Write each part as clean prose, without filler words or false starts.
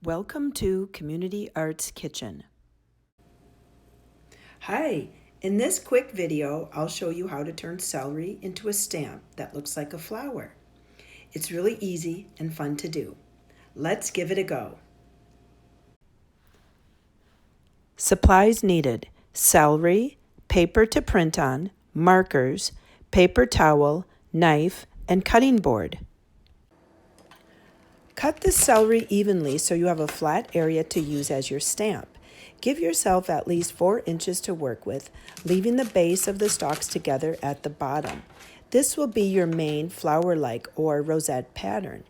Welcome to Community ArtsKitchen. Hi, in this quick video, I'll show you how to turn celery into a stamp that looks like a flower. It's really easy and fun to do. Let's give it a go. Supplies needed: celery, paper to print on, markers, paper towel, knife, and cutting board. Cut the celery evenly so you have a flat area to use as your stamp. Give yourself at least 4 inches to work with, leaving the base of the stalks together at the bottom. This will be your main flower-like or rosette pattern.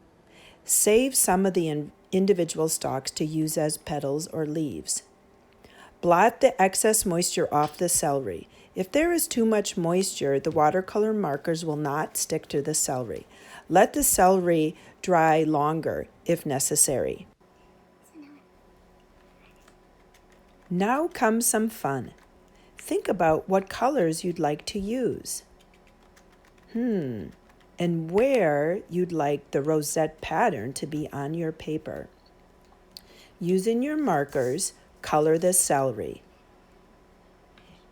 Save some of the individual stalks to use as petals or leaves. Blot the excess moisture off the celery. If there is too much moisture, the watercolor markers will not stick to the celery. Let the celery dry longer if necessary. Now comes some fun. Think about what colors you'd like to use. And where you'd like the rosette pattern to be on your paper. Using your markers, color the celery.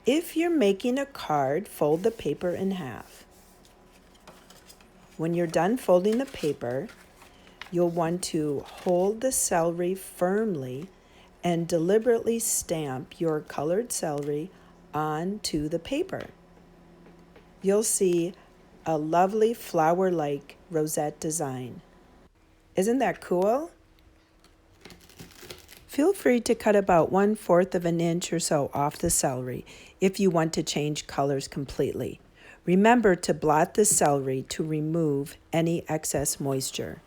If you're making a card, fold the paper in half. When you're done folding the paper, you'll want to hold the celery firmly and deliberately stamp your colored celery onto the paper. You'll see a lovely flower-like rosette design. Isn't that cool? Feel free to cut about 1/4 of an inch or so off the celery if you want to change colors completely. Remember to blot the celery to remove any excess moisture.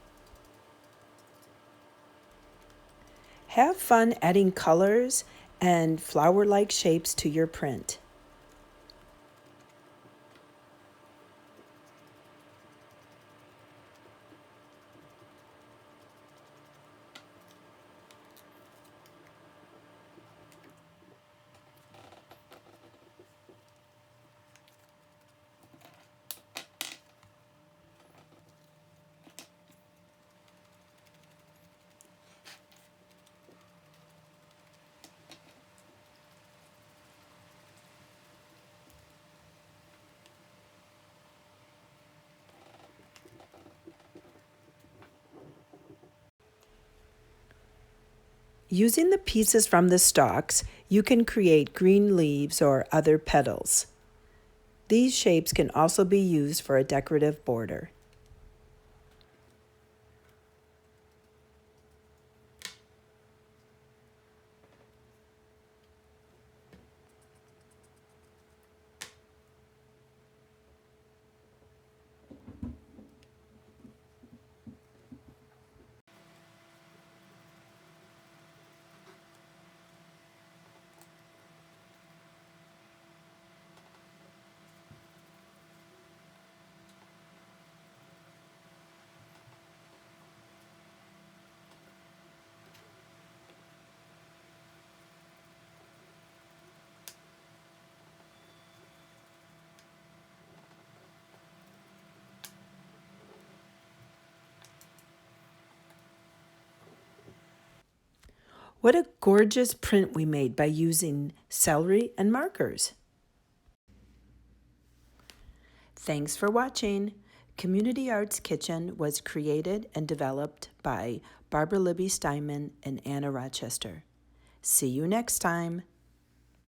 Have fun adding colors and flower-like shapes to your print. Using the pieces from the stalks, you can create green leaves or other petals. These shapes can also be used for a decorative border. What a gorgeous print we made by using celery and markers. Thanks for watching. Community ArtsKitchen was created and developed by Barbara Libby Steinman and Anna Rochester. See you next time.